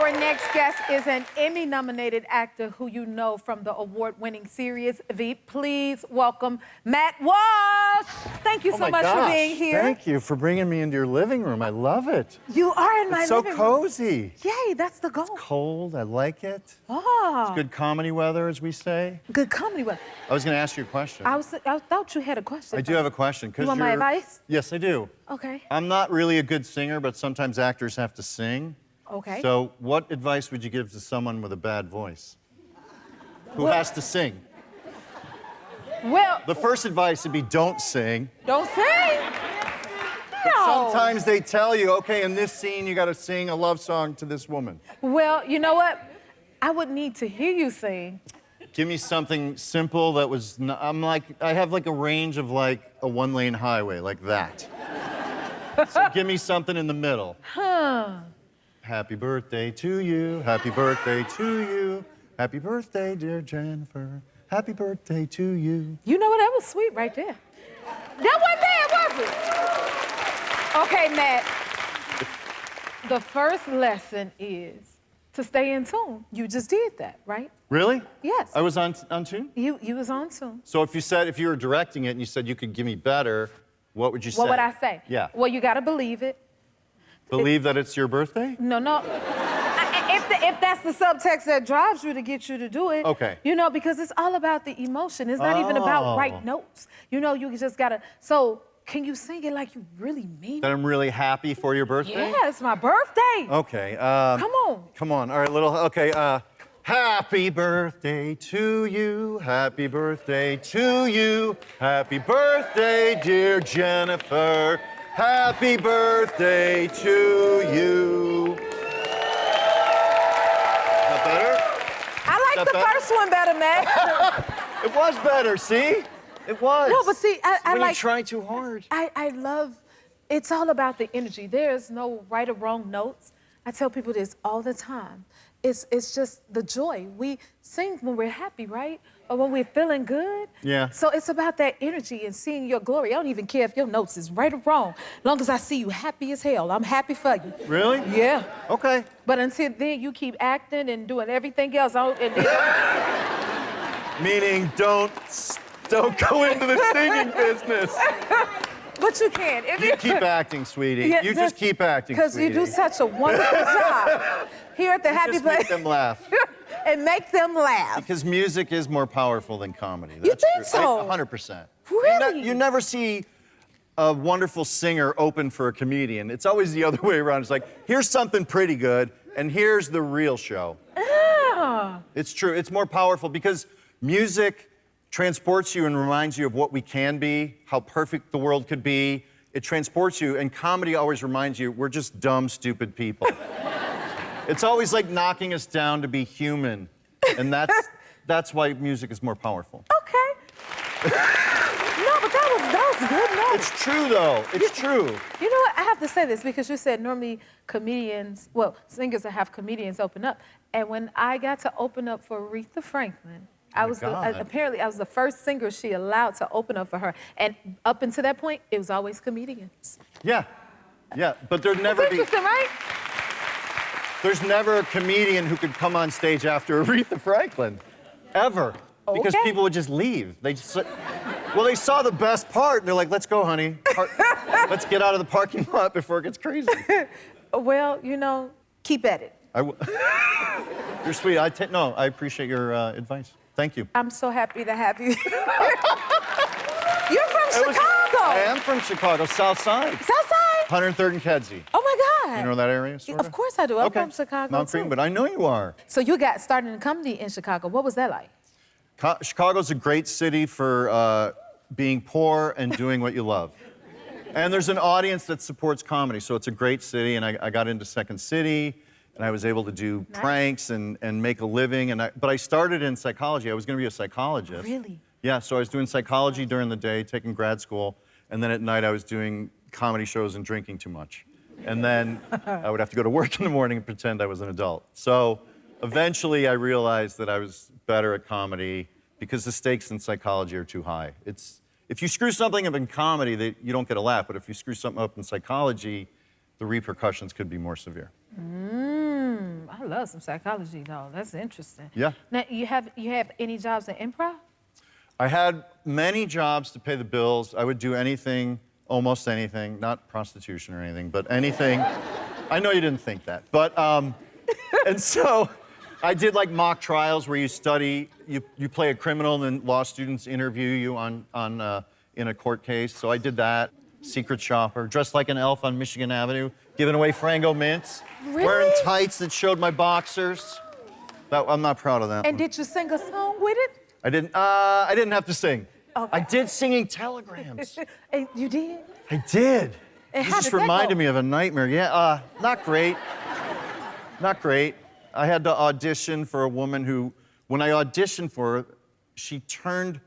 Our next guest is an Emmy-nominated actor who you know from the award-winning series Veep. Please welcome Matt Walsh. Thank you so much for being here. Thank you for bringing me into your living room. I love it. You are in my living room. It's so cozy. Yay, that's the goal. It's cold. I like it. Oh. It's good comedy weather, as we say. Good comedy weather. I was going to ask you a question. I thought you had a question. I do have a question. You want my advice? Yes, I do. Okay. I'm not really a good singer, but sometimes actors have to sing. Okay. So what advice would you give to someone with a bad voice who has to sing? Well, the first advice would be don't sing. Don't sing? But sometimes they tell you, okay, in this scene, you got to sing a love song to this woman. Well, you know what? I would need to hear you sing. Give me something simple that was, I have like a range of like a one-lane highway, like that. So give me something in the middle. Huh. Happy birthday to you, happy birthday to you, happy birthday, dear Jennifer, happy birthday to you. You know what? That was sweet right there. That wasn't bad, was it? Okay, Matt. The first lesson is to stay in tune. You just did that, right? Really? Yes. I was on tune? You was on tune. So if you were directing it and you said you could give me better, what would you say? What would I say? Yeah. Well, you got to believe it. Believe that it's your birthday? No. If that's the subtext that drives you to get you to do it. Okay. You know, because it's all about the emotion. It's not even about right notes. You know, you just got to... So, can you sing it like you really mean it? That I'm really happy for your birthday? Yeah, it's my birthday. Okay. Come on. Come on. All right, okay. Happy birthday to you. Happy birthday to you. Happy birthday, dear Jennifer. Happy birthday to you. Is that better? I like the first one better, Matt. It was better, see? It was. No, but see, I when like... you try too hard. I love... It's all about the energy. There is no right or wrong notes. I tell people this all the time. It's just the joy. We sing when we're happy, right? Or when we're feeling good. Yeah. So it's about that energy and seeing your glory. I don't even care if your notes is right or wrong. As long as I see you happy as hell, I'm happy for you. Really? Yeah. Okay. But until then, you keep acting and doing everything else. Meaning don't go into the singing business. But you can. You keep acting, sweetie. Yeah, you just keep acting, because you do such a wonderful job here at the Happy Place. Make them laugh. And make them laugh. Because music is more powerful than comedy. You think so? 100%. Really? You never see a wonderful singer open for a comedian. It's always the other way around. It's like, here's something pretty good, and here's the real show. Ah. It's true. It's more powerful because music transports you and reminds you of what we can be, how perfect the world could be. It transports you, and comedy always reminds you we're just dumb, stupid people. It's always like knocking us down to be human, and that's why music is more powerful. Okay. No, but that was good. No. It's true, though. It's true. You know what? I have to say this because you said normally singers that have comedians open up, and when I got to open up for Aretha Franklin, apparently I was the first singer she allowed to open up for her. And up until that point, it was always comedians. Yeah, but there'd never be... Interesting, right? There's never a comedian who could come on stage after Aretha Franklin, ever. Okay. Because people would just leave. They saw the best part, and they're like, let's go, honey. Let's get out of the parking lot before it gets crazy. Well, you know, keep at it. You're sweet. I appreciate your advice. Thank you. I'm so happy to have you. You're from Chicago. I am from Chicago, South Side. South Side? 103rd and Kedzie. Oh, my God. You know that area, sort of? Of course I do. I'm from Chicago, Mount Creek, but I know you are. So you got started in comedy in Chicago. What was that like? Chicago's a great city for being poor and doing what you love. And there's an audience that supports comedy, so it's a great city, and I got into Second City, and I was able to do pranks and make a living. But I started in psychology. I was going to be a psychologist. Really? Yeah, so I was doing psychology during the day, taking grad school, and then at night I was doing comedy shows and drinking too much. And then I would have to go to work in the morning and pretend I was an adult. So eventually I realized that I was better at comedy because the stakes in psychology are too high. If you screw something up in comedy, you don't get a laugh, but if you screw something up in psychology, the repercussions could be more severe. I love some psychology, though. That's interesting. Yeah. Now, you have any jobs in improv? I had many jobs to pay the bills. I would do anything, almost anything, not prostitution or anything, but anything. I know you didn't think that, but, and so I did like mock trials where you study, you play a criminal and then law students interview you in a court case. So I did that. Secret shopper, dressed like an elf on Michigan Avenue, giving away Frango mints, Really? wearing tights that showed my boxers. I'm not proud of that And one. did you sing a song with it? I didn't have to sing. Okay. I did singing telegrams. And you did? I did. And This how just did that reminded go? me of a nightmare. Yeah, not great. Not great. I had to audition for a woman who, when I auditioned for her, she turned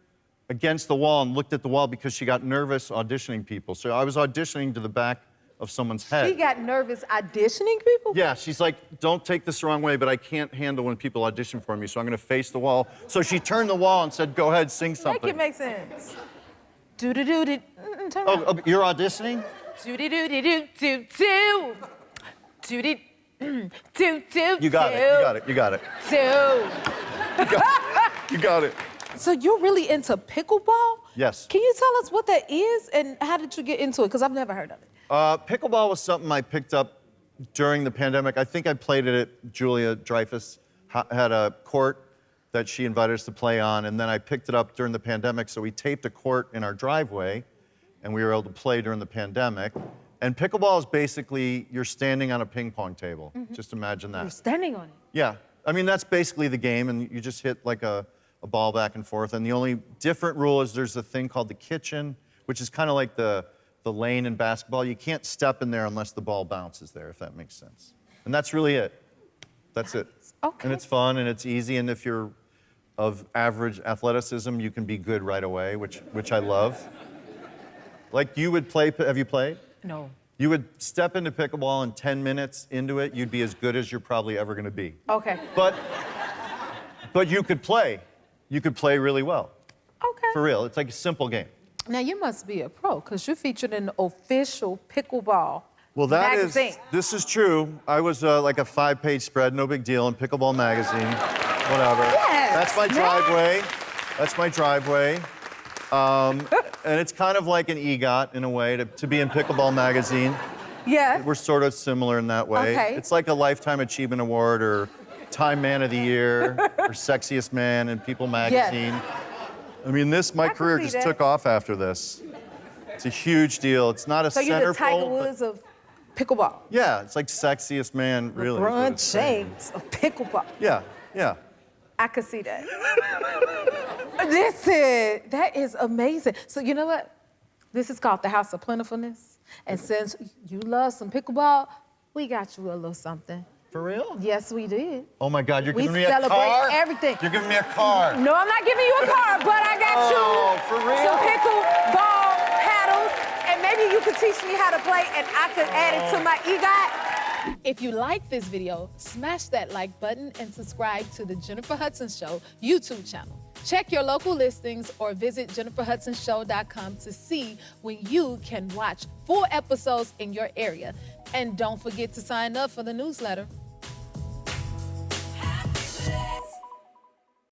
against the wall and looked at the wall because she got nervous auditioning people. So I was auditioning to the back of someone's head. She got nervous auditioning people? Yeah, she's like, don't take this the wrong way, but I can't handle when people audition for me, so I'm gonna face the wall. So she turned the wall and said, go ahead, sing something. Make it make sense. Do-do-do-do. Turn Oh, around. you're auditioning? Do-do-do-do-do-do. Do-do-do-do-do. You got it. You got it. So you're really into pickleball? Yes. Can you tell us what that is and how did you get into it? Because I've never heard of it. Pickleball was something I picked up during the pandemic. I think I played it at Julia Dreyfus had a court that she invited us to play on, and then I picked it up during the pandemic, so we taped a court in our driveway, and we were able to play during the pandemic. And pickleball is basically you're standing on a ping pong table. Just imagine that. You're standing on it. Yeah, I mean, that's basically the game, and you just hit like a ball back and forth. And the only different rule is there's a thing called the kitchen, which is kind of like the lane in basketball. You can't step in there unless the ball bounces there, if that makes sense. And that's really it. That's it. Okay. And it's fun and it's easy, and if you're of average athleticism, you can be good right away, which I love. Like you would play, have you played? No. You would step into pickleball and 10 minutes into it, you'd be as good as you're probably ever gonna be. Okay. But you could play. You could play really well. Okay. For real, it's like a simple game. Now you must be a pro because you're featured in the official pickleball Well, magazine. this is true. I was like a 5-page spread, no big deal, in Pickleball Magazine, whatever. Yes, That's my man. driveway. That's my driveway. And it's kind of like an EGOT in a way to be in Pickleball Magazine. Yes. We're sort of similar in that way. Okay. It's like a Lifetime Achievement Award or Time Man of the Year or Sexiest Man in People Magazine. I mean, my can career see just that. took off after this. It's a huge deal. It's not a So you're centerfold. the Tiger but- Woods of pickleball. Yeah, it's like Sexiest Man, really. is what LeBron it's saying. James of pickleball. Yeah, yeah. I could see that. Listen, that is amazing. So you know what? This is called the House of Plentifulness. And since you love some pickleball, we got you a little something. For real? Yes, we did. Oh my God, you're We giving me a celebrate car? everything. You're giving me a car. No, I'm not giving you a car, but I got Oh, you for real? some pickleball paddles, and maybe you could teach me how to play, and I could add it to my EGOT. If you like this video, smash that like button and subscribe to the Jennifer Hudson Show YouTube channel. Check your local listings or visit jenniferhudsonshow.com to see when you can watch full episodes in your area. And don't forget to sign up for the newsletter.